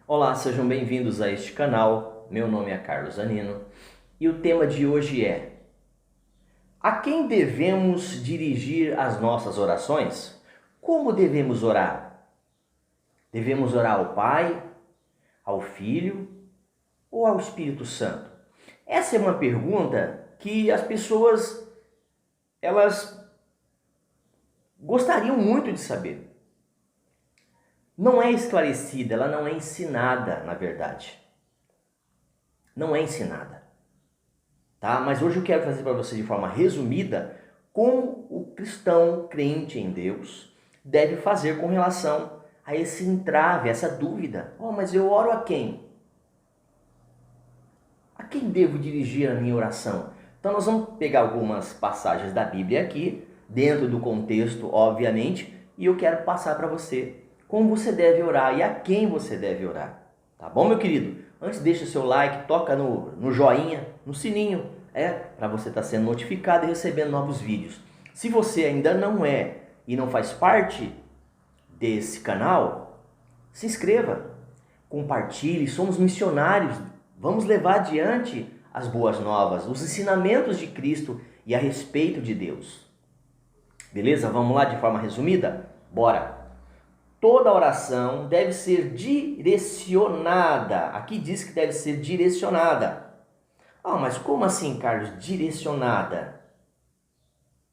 Olá, sejam bem-vindos a este canal. Meu nome é Carlos Anino e o tema de hoje é: a quem devemos dirigir as nossas orações? Como devemos orar? Devemos orar ao Pai, ao Filho ou ao Espírito Santo? Essa é uma pergunta que as pessoas elas gostariam muito de saber. Não é esclarecida, ela não é ensinada, na verdade. Não é ensinada. Tá? Mas hoje eu quero trazer para você de forma resumida como o cristão crente em Deus deve fazer com relação a esse entrave, essa dúvida. Mas eu oro a quem? A quem devo dirigir a minha oração? Então nós vamos pegar algumas passagens da Bíblia aqui, dentro do contexto, obviamente, e eu quero passar para você como você deve orar e a quem você deve orar. Tá bom, meu querido? Antes, deixa o seu like, toca no joinha, no sininho, para você estar sendo notificado e recebendo novos vídeos. Se você ainda não é e não faz parte desse canal, se inscreva, compartilhe, somos missionários, vamos levar adiante as boas novas, os ensinamentos de Cristo e a respeito de Deus. Beleza? Vamos lá de forma resumida? Bora! Toda oração deve ser direcionada. Aqui diz que deve ser direcionada. Mas como assim, Carlos? Direcionada?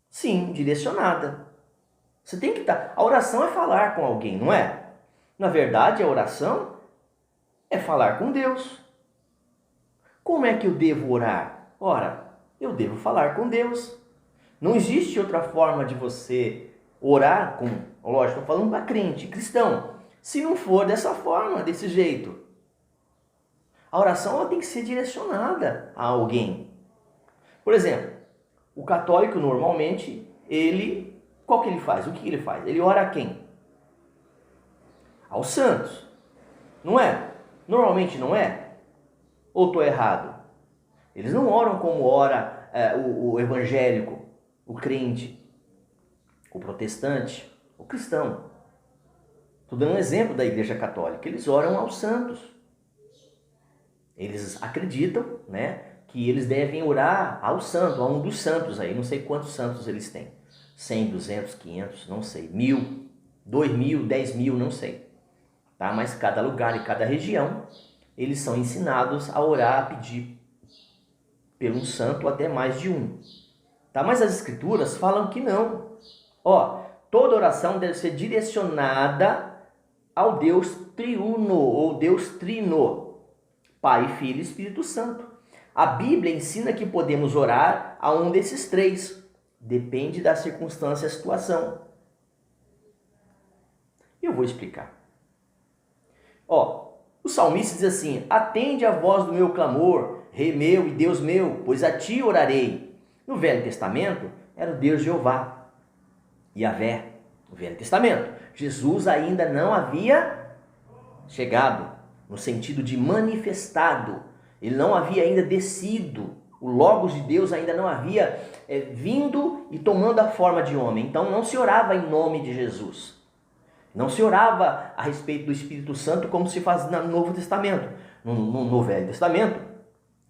Sim, direcionada. Você tem que estar... A oração é falar com alguém, não é? Na verdade, a oração é falar com Deus. Como é que eu devo orar? Ora, eu devo falar com Deus. Não existe outra forma de você orar com... Lógico, estou falando para crente, cristão. Se não for dessa forma, desse jeito. A oração ela tem que ser direcionada a alguém. Por exemplo, o católico normalmente, qual que ele faz? O que ele faz? Ele ora a quem? Aos santos. Não é? Normalmente não é? Ou estou errado? Eles não oram como ora o evangélico, o crente, o protestante, o cristão. Estou dando um exemplo da Igreja Católica. Eles oram aos santos. Eles acreditam, que eles devem orar ao santo, a um dos santos aí. Não sei quantos santos eles têm. 100, 200, 500, não sei. 1000, 2000, 10.000, não sei. Tá? Mas cada lugar e cada região, eles são ensinados a orar, a pedir pelo um santo, até mais de um. Tá? Mas as escrituras falam que não. Toda oração deve ser direcionada ao Deus triuno ou Deus trino, Pai, Filho e Espírito Santo. A Bíblia ensina que podemos orar a um desses três. Depende da circunstância e situação. Eu vou explicar. O salmista diz assim: atende a voz do meu clamor, Rei meu e Deus meu, pois a ti orarei. No Velho Testamento era o Deus Jeová, Yahvé, no Velho Testamento. Jesus ainda não havia chegado, no sentido de manifestado. Ele não havia ainda descido. O Logos de Deus ainda não havia vindo e tomando a forma de homem. Então não se orava em nome de Jesus. Não se orava a respeito do Espírito Santo como se faz no Novo Testamento. No Velho Testamento,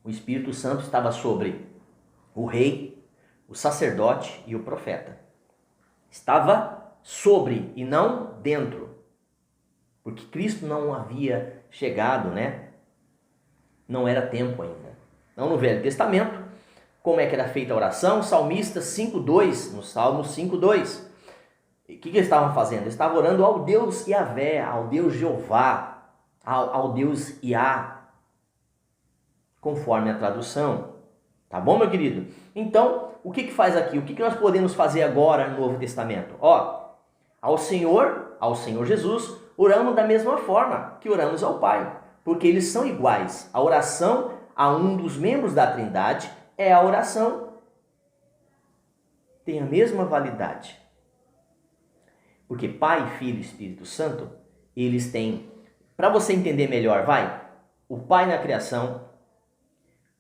o Espírito Santo estava sobre o rei, o sacerdote e o profeta. Estava sobre e não dentro. Porque Cristo não havia chegado, Não era tempo ainda. Então, no Velho Testamento, como é que era feita a oração? Salmista 5:2, no Salmo 5:2. O que eles estavam fazendo? Eles estavam orando ao Deus Yahvé, ao Deus Jeová, ao Deus Iá, conforme a tradução. Tá bom, meu querido? Então, o que faz aqui? O que nós podemos fazer agora no Novo Testamento? Ao Senhor Jesus, oramos da mesma forma que oramos ao Pai, porque eles são iguais. A oração a um dos membros da Trindade é a oração, tem a mesma validade. Porque Pai, Filho e Espírito Santo, eles têm, para você entender melhor, o Pai na criação,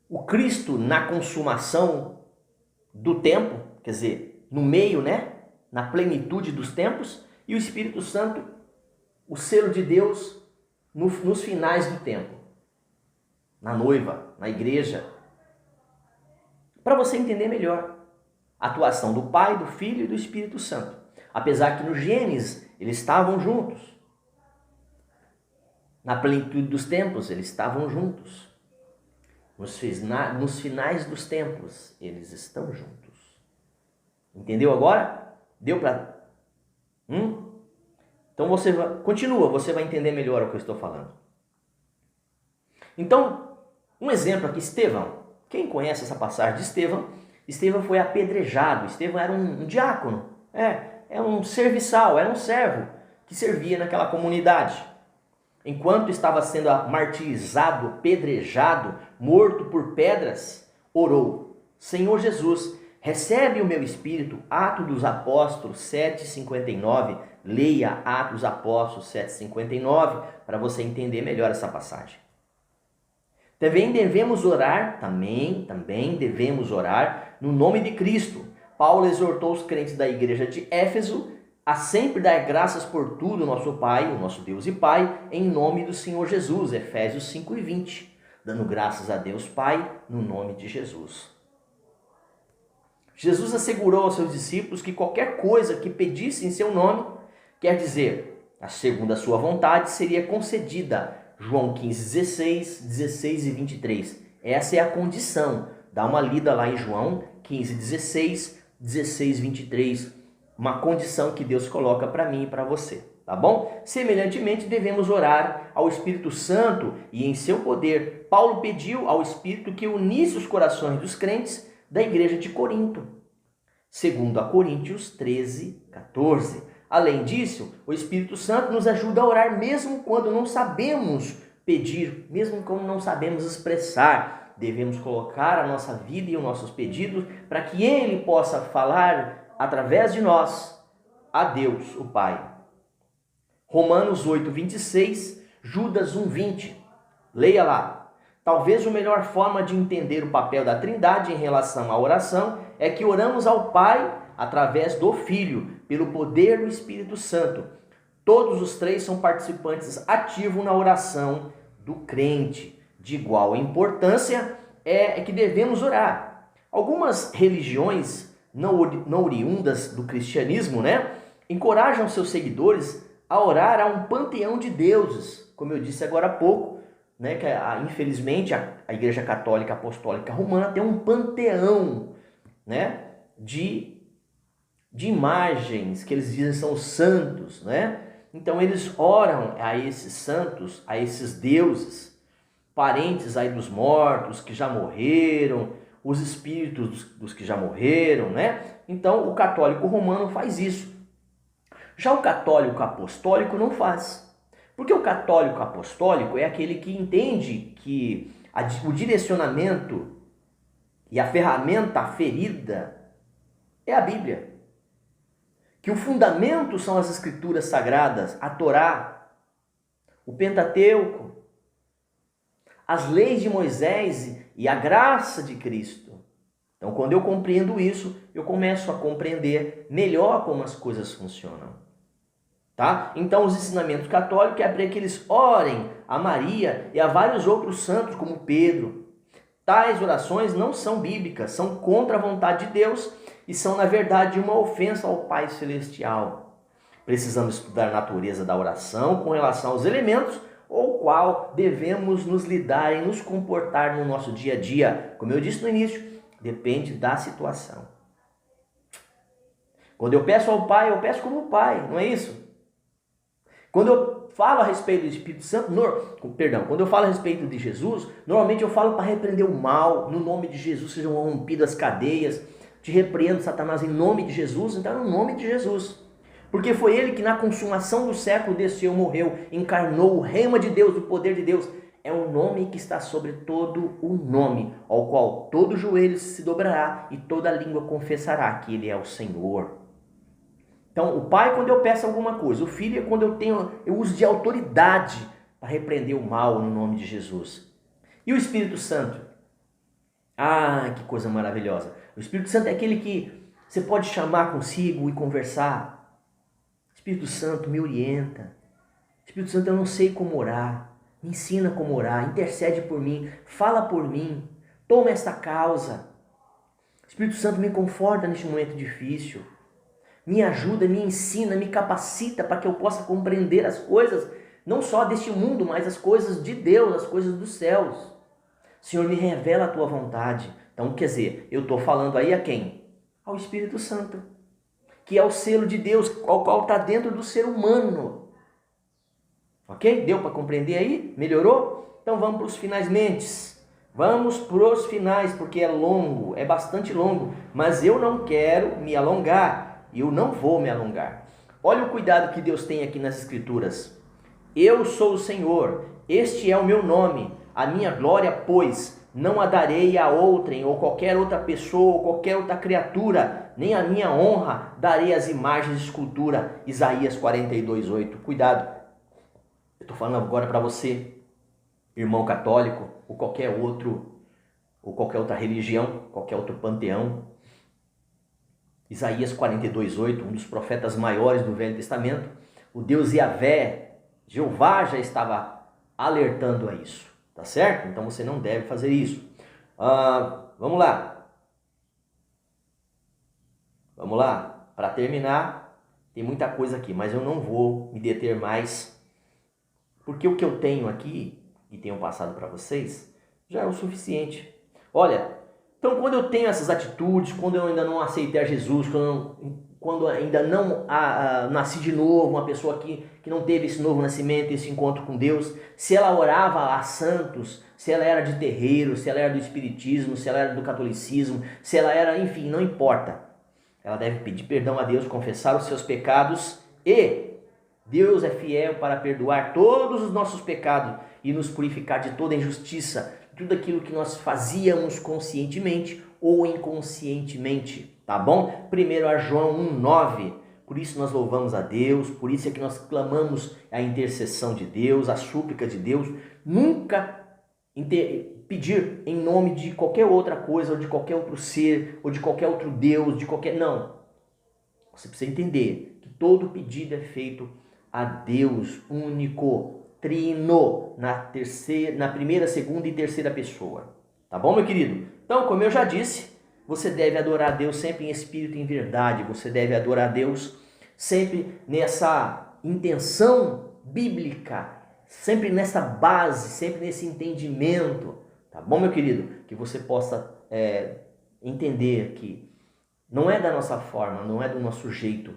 o Cristo na consumação do tempo, quer dizer, no meio, na plenitude dos tempos, e o Espírito Santo, o selo de Deus, nos finais do tempo, na noiva, na igreja, para você entender melhor a atuação do Pai, do Filho e do Espírito Santo. Apesar que no Gênesis eles estavam juntos, na plenitude dos tempos eles estavam juntos, nos finais dos tempos eles estão juntos. Entendeu agora? Deu para... Então continua, você vai entender melhor o que eu estou falando. Então, um exemplo aqui, Estevão. Quem conhece essa passagem de Estevão? Estevão foi apedrejado. Estevão era um diácono, é um serviçal, era um servo que servia naquela comunidade. Enquanto estava sendo martirizado, apedrejado, morto por pedras, orou: Senhor Jesus, recebe o meu espírito. Atos dos Apóstolos 7,59. Leia Atos dos Apóstolos 7,59 para você entender melhor essa passagem. Também devemos orar no nome de Cristo. Paulo exortou os crentes da igreja de Éfeso a sempre dar graças por tudo, nosso Pai, o nosso Deus e Pai, em nome do Senhor Jesus. Efésios 5,20. Dando graças a Deus Pai no nome de Jesus. Jesus assegurou aos seus discípulos que qualquer coisa que pedisse em seu nome, quer dizer, segundo a sua vontade, seria concedida. João 15:16, 16 e 23. Essa é a condição. Dá uma lida lá em João 15:16, 16 e 23. Uma condição que Deus coloca para mim e para você. Tá bom? Semelhantemente, devemos orar ao Espírito Santo e em seu poder. Paulo pediu ao Espírito que unisse os corações dos crentes da igreja de Corinto. Segundo a Coríntios 13:14. Além disso, o Espírito Santo nos ajuda a orar mesmo quando não sabemos pedir, mesmo quando não sabemos expressar. Devemos colocar a nossa vida e os nossos pedidos para que Ele possa falar através de nós a Deus, o Pai. Romanos 8:26, Judas 1:20. Leia lá. Talvez a melhor forma de entender o papel da Trindade em relação à oração é que oramos ao Pai através do Filho, pelo poder do Espírito Santo. Todos os três são participantes ativos na oração do crente. De igual importância é que devemos orar. Algumas religiões não oriundas do cristianismo, encorajam seus seguidores a orar a um panteão de deuses, como eu disse agora há pouco, que infelizmente a Igreja Católica Apostólica Romana tem um panteão, de imagens que eles dizem são os santos, Então eles oram a esses santos, a esses deuses, parentes aí dos mortos que já morreram, os espíritos dos que já morreram, Então o católico romano faz isso. Já o católico apostólico não faz. Porque o católico apostólico é aquele que entende que o direcionamento e a ferramenta aferida é a Bíblia. Que o fundamento são as escrituras sagradas, a Torá, o Pentateuco, as leis de Moisés e a graça de Cristo. Então, quando eu compreendo isso, eu começo a compreender melhor como as coisas funcionam. Tá? Então, os ensinamentos católicos é para que eles orem a Maria e a vários outros santos, como Pedro. Tais orações não são bíblicas, são contra a vontade de Deus e são, na verdade, uma ofensa ao Pai Celestial. Precisamos estudar a natureza da oração com relação aos elementos ou qual devemos nos lidar e nos comportar no nosso dia a dia. Como eu disse no início, depende da situação. Quando eu peço ao Pai, eu peço como Pai, não é isso? Quando eu falo a respeito do Espírito Santo, quando eu falo a respeito de Jesus, normalmente eu falo para repreender o mal, no nome de Jesus sejam rompidas as cadeias, te repreendo, Satanás, em nome de Jesus, então no nome de Jesus. Porque foi ele que na consumação do século desceu, morreu, encarnou o rema de Deus, o poder de Deus. É um nome que está sobre todo o nome, ao qual todo joelho se dobrará e toda língua confessará que ele é o Senhor. Então, o Pai quando eu peço alguma coisa, o Filho é quando eu uso de autoridade para repreender o mal no nome de Jesus. E o Espírito Santo? Ah, que coisa maravilhosa. O Espírito Santo é aquele que você pode chamar consigo e conversar. O Espírito Santo me orienta. Espírito Santo, eu não sei como orar. Me ensina como orar, intercede por mim, fala por mim, toma esta causa. Espírito Santo, me conforta neste momento difícil. Me ajuda, me ensina, me capacita para que eu possa compreender as coisas, não só deste mundo, mas as coisas de Deus, as coisas dos céus. Senhor, me revela a tua vontade. Então, quer dizer, eu estou falando aí a quem? Ao Espírito Santo, que é o selo de Deus, ao qual está dentro do ser humano. Ok? Deu para compreender aí? Melhorou? Então vamos para os finalmente. Vamos para os finais, porque é longo, é bastante longo. Mas eu não quero me alongar. Eu não vou me alongar. Olha o cuidado que Deus tem aqui nas Escrituras. Eu sou o Senhor, este é o meu nome. A minha glória, pois, não a darei a outrem, ou qualquer outra pessoa, ou qualquer outra criatura, nem a minha honra darei às imagens de escultura. Isaías 42:8. Cuidado. Eu estou falando agora para você, irmão católico, ou qualquer outra religião, qualquer outro panteão. Isaías 42:8, um dos profetas maiores do Velho Testamento, o Deus Yahvé, Jeová, já estava alertando a isso, tá certo? Então você não deve fazer isso. Vamos lá. Vamos lá. Para terminar, tem muita coisa aqui, mas eu não vou me deter mais, porque o que eu tenho aqui, e tenho passado para vocês, já é o suficiente. Olha, então quando eu tenho essas atitudes, quando eu ainda não aceitei a Jesus, quando ainda não nasci de novo, uma pessoa que não teve esse novo nascimento, esse encontro com Deus, se ela orava a santos, se ela era de terreiro, se ela era do espiritismo, se ela era do catolicismo, se ela era, enfim, não importa. Ela deve pedir perdão a Deus, confessar os seus pecados e Deus é fiel para perdoar todos os nossos pecados e nos purificar de toda injustiça, tudo aquilo que nós fazíamos conscientemente ou inconscientemente, tá bom? 1 João 1:9. Por isso nós louvamos a Deus, por isso é que nós clamamos a intercessão de Deus, a súplica de Deus. Nunca pedir em nome de qualquer outra coisa, ou de qualquer outro ser, ou de qualquer outro Deus, Não. Você precisa entender que todo pedido é feito a Deus único, trino, na primeira, segunda e terceira pessoa. Tá bom, meu querido? Então, como eu já disse, você deve adorar a Deus sempre em espírito e em verdade. Você deve adorar a Deus sempre nessa intenção bíblica, sempre nessa base, sempre nesse entendimento. Tá bom, meu querido? Que você possa entender que não é da nossa forma, não é do nosso jeito,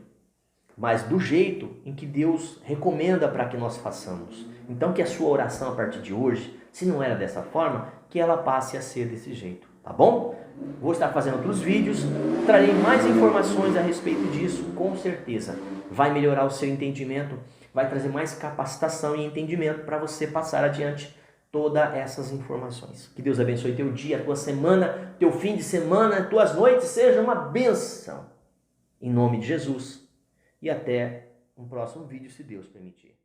mas do jeito em que Deus recomenda para que nós façamos. Então que a sua oração a partir de hoje, se não era dessa forma, que ela passe a ser desse jeito, tá bom? Vou estar fazendo outros vídeos, trarei mais informações a respeito disso, com certeza. Vai melhorar o seu entendimento, vai trazer mais capacitação e entendimento para você passar adiante todas essas informações. Que Deus abençoe teu dia, tua semana, teu fim de semana, tuas noites, seja uma bênção. Em nome de Jesus. E até um próximo vídeo, se Deus permitir.